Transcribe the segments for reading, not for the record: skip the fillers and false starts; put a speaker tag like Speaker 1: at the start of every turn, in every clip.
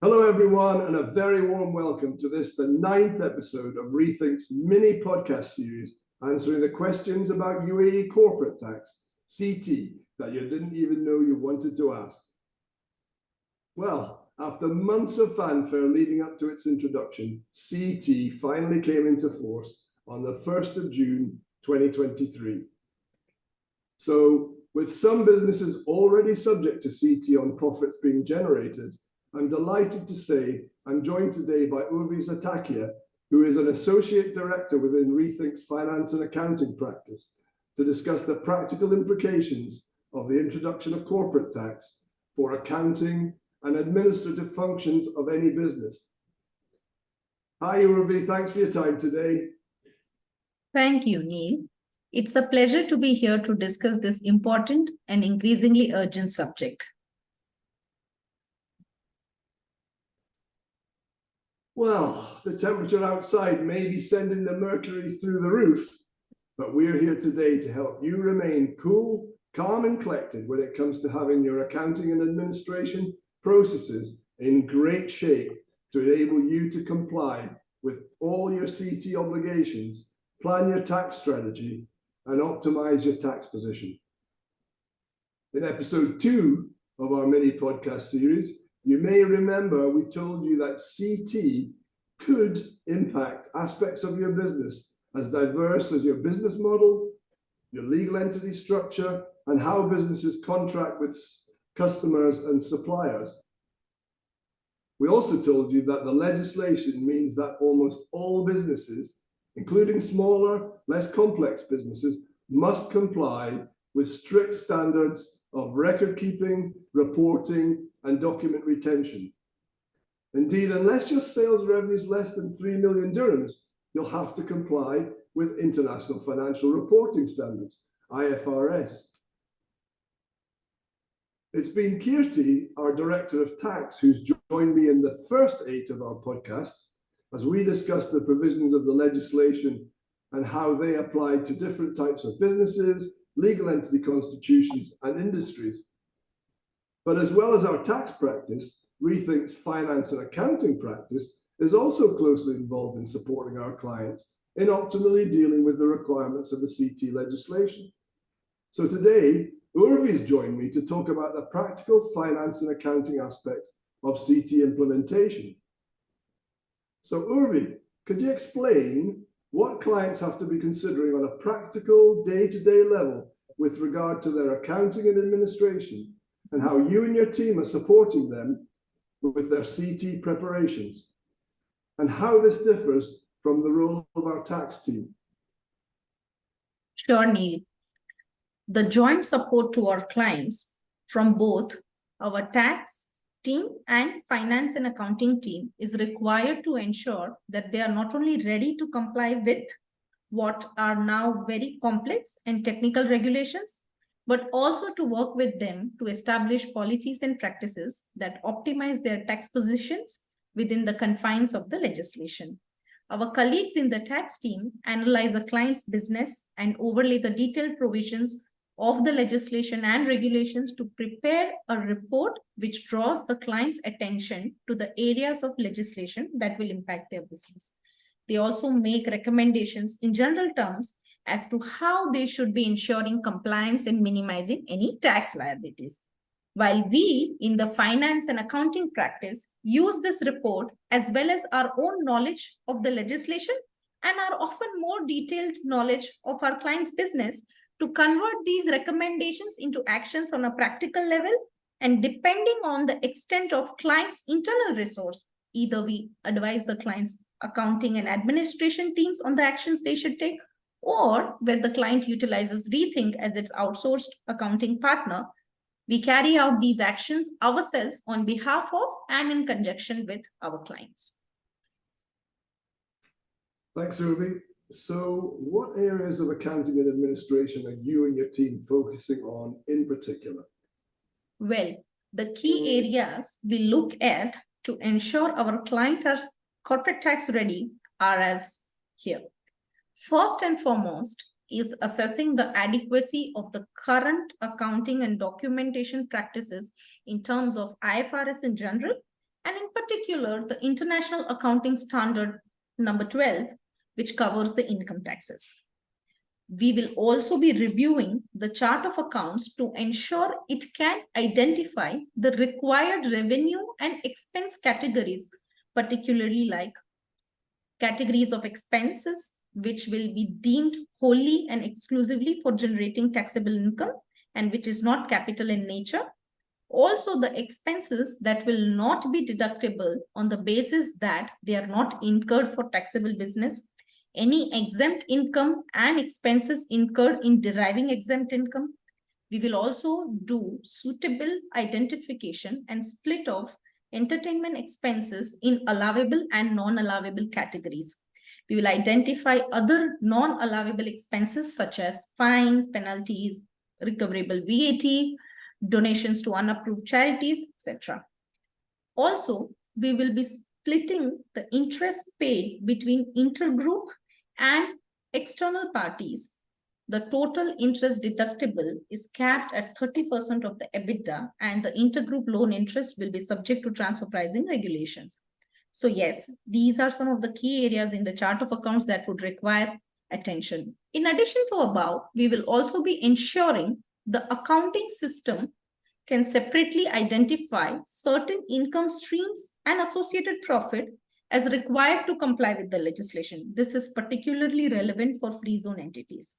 Speaker 1: Hello, everyone, and a very warm welcome to this, the 9th episode of Rethink's mini podcast series, answering the questions about UAE corporate tax, CT, that you didn't even know you wanted to ask. Well, after months of fanfare leading up to its introduction, CT finally came into force on the 1st of June, 2023. So, with some businesses already subject to CT on profits being generated, I'm delighted to say I'm joined today by Urvi Zatakia, who is an Associate Director within Rethink's Finance and Accounting practice, to discuss the practical implications of the introduction of corporate tax for accounting and administrative functions of any business. Hi Urvi, thanks for your time today.
Speaker 2: Thank you, Neil. It's a pleasure to be here to discuss this important and increasingly urgent subject.
Speaker 1: Well, the temperature outside may be sending the mercury through the roof, but we're here today to help you remain cool, calm, and collected when it comes to having your accounting and administration processes in great shape to enable you to comply with all your CT obligations, plan your tax strategy, and optimize your tax position. In episode 2 of our mini podcast series, you may remember we told you that CT could impact aspects of your business as diverse as your business model, your legal entity structure, and how businesses contract with customers and suppliers. We also told you that the legislation means that almost all businesses, including smaller, less complex businesses, must comply with strict standards of record keeping, reporting, and document retention. Indeed, unless your sales revenue is less than 3 million dirhams, you'll have to comply with International Financial Reporting Standards, IFRS. It's been Kirti, our Director of Tax, who's joined me in the first 8 of our podcasts as we discuss the provisions of the legislation and how they apply to different types of businesses, legal entity constitutions, and industries. But as well as our tax practice, Rethink's finance and accounting practice is also closely involved in supporting our clients in optimally dealing with the requirements of the CT legislation. So today, Urvi's joined me to talk about the practical finance and accounting aspects of CT implementation. So Urvi, could you explain what clients have to be considering on a practical day-to-day level with regard to their accounting and administration, and how you and your team are supporting them with their CT preparations, and how this differs from the role of our tax team?
Speaker 2: Sure, Neil. The joint support to our clients from both our tax team and finance and accounting team is required to ensure that they are not only ready to comply with what are now very complex and technical regulations, but also to work with them to establish policies and practices that optimize their tax positions within the confines of the legislation. Our colleagues in the tax team analyze a client's business and overlay the detailed provisions of the legislation and regulations to prepare a report which draws the client's attention to the areas of legislation that will impact their business. They also make recommendations in general terms as to how they should be ensuring compliance and minimizing any tax liabilities. While we in the finance and accounting practice use this report as well as our own knowledge of the legislation and our often more detailed knowledge of our client's business to convert these recommendations into actions on a practical level, and depending on the extent of client's internal resource, either we advise the client's accounting and administration teams on the actions they should take, or where the client utilizes Rethink as its outsourced accounting partner, we carry out these actions ourselves on behalf of and in conjunction with our clients.
Speaker 1: Thanks, Urvi. So what areas of accounting and administration are you and your team focusing on in particular?
Speaker 2: Well, the key areas we look at to ensure our clients are corporate tax ready are as here. First and foremost is assessing the adequacy of the current accounting and documentation practices in terms of IFRS in general, and in particular, the International Accounting Standard number 12, which covers the income taxes. We will also be reviewing the chart of accounts to ensure it can identify the required revenue and expense categories, particularly like categories of expenses, which will be deemed wholly and exclusively for generating taxable income and which is not capital in nature. Also, the expenses that will not be deductible on the basis that they are not incurred for taxable business, any exempt income and expenses incurred in deriving exempt income. We will also do suitable identification and split of entertainment expenses in allowable and non-allowable categories. We will identify other non-allowable expenses such as fines, penalties, recoverable VAT, donations to unapproved charities, etc. Also, we will be splitting the interest paid between intergroup and external parties. The total interest deductible is capped at 30% of the EBITDA, and the intergroup loan interest will be subject to transfer pricing regulations. So yes, these are some of the key areas in the chart of accounts that would require attention. In addition to above, we will also be ensuring the accounting system can separately identify certain income streams and associated profit as required to comply with the legislation. This is particularly relevant for free zone entities.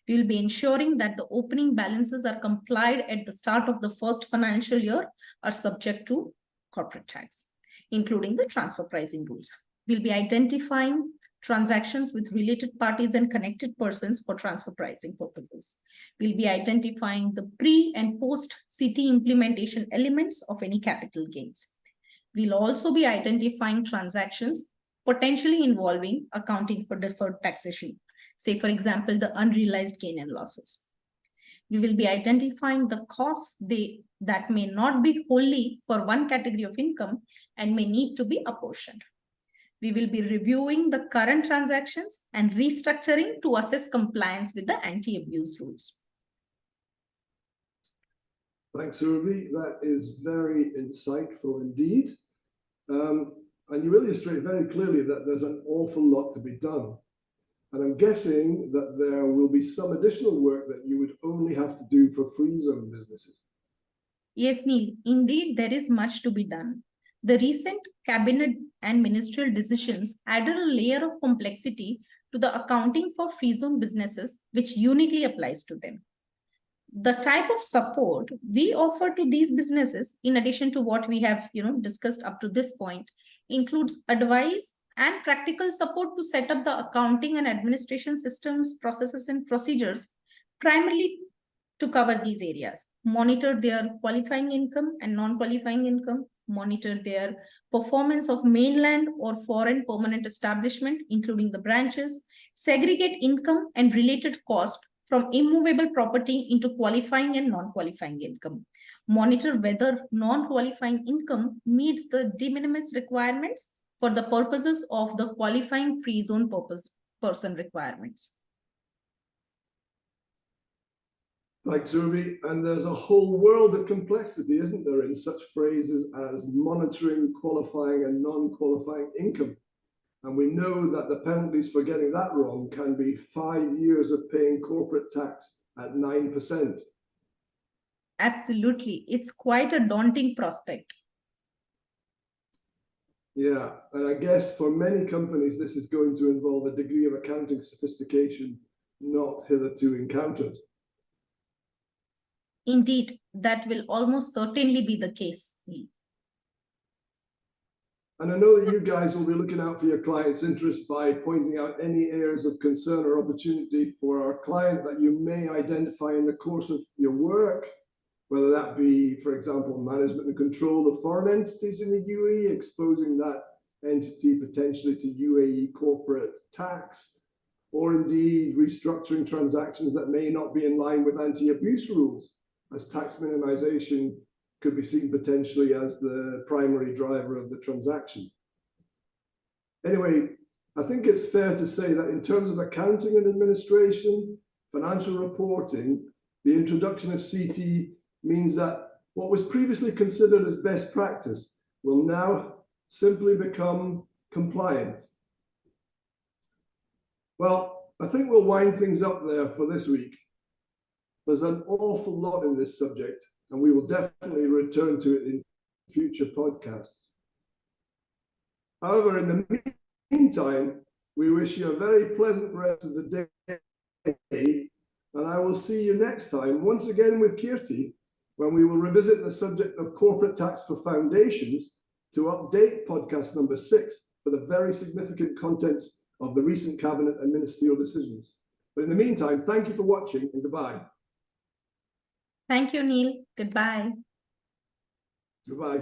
Speaker 2: We will be ensuring that the opening balances are complied at the start of the first financial year are subject to corporate tax, including the transfer pricing rules. We'll be identifying transactions with related parties and connected persons for transfer pricing purposes. We'll be identifying the pre and post CT implementation elements of any capital gains. We'll also be identifying transactions potentially involving accounting for deferred taxation. Say, for example, the unrealized gain and losses. We will be identifying the costs that may not be wholly for one category of income and may need to be apportioned. We will be reviewing the current transactions and restructuring to assess compliance with the anti-abuse rules.
Speaker 1: Thanks, Urvi. That is very insightful indeed. And you illustrate very clearly that there's an awful lot to be done. And I'm guessing that there will be some additional work that you would only have to do for free zone businesses.
Speaker 2: Yes, Neil, indeed, there is much to be done. The recent cabinet and ministerial decisions added a layer of complexity to the accounting for free zone businesses, which uniquely applies to them. The type of support we offer to these businesses, in addition to what we have discussed up to this point, includes advice and practical support to set up the accounting and administration systems, processes, and procedures, primarily to cover these areas. Monitor their qualifying income and non-qualifying income, monitor their performance of mainland or foreign permanent establishment, including the branches, segregate income and related cost from immovable property into qualifying and non-qualifying income. Monitor whether non-qualifying income meets the de minimis requirements for the purposes of the qualifying free zone person requirements.
Speaker 1: Thanks, Urvi. And there's a whole world of complexity, isn't there, in such phrases as monitoring, qualifying, and non-qualifying income. And we know that the penalties for getting that wrong can be 5 years of paying corporate tax at 9%.
Speaker 2: Absolutely. It's quite a daunting prospect.
Speaker 1: Yeah, and I guess for many companies, this is going to involve a degree of accounting sophistication not hitherto encountered.
Speaker 2: Indeed, that will almost certainly be the case.
Speaker 1: And I know that you guys will be looking out for your clients' interest by pointing out any areas of concern or opportunity for our client that you may identify in the course of your work, whether that be, for example, management and control of foreign entities in the UAE, exposing that entity potentially to UAE corporate tax, or indeed restructuring transactions that may not be in line with anti-abuse rules, as tax minimization could be seen potentially as the primary driver of the transaction. Anyway, I think it's fair to say that in terms of accounting and administration, financial reporting, the introduction of CT means that what was previously considered as best practice will now simply become compliance. Well, I think we'll wind things up there for this week. There's an awful lot in this subject, and we will definitely return to it in future podcasts. However, in the meantime, we wish you a very pleasant rest of the day, and I will see you next time, once again with Kirti, when we will revisit the subject of corporate tax for foundations to update podcast number 6 for the very significant contents of the recent cabinet and ministerial decisions. But in the meantime, thank you for watching and goodbye.
Speaker 2: Thank you, Neil. Goodbye.
Speaker 1: Goodbye.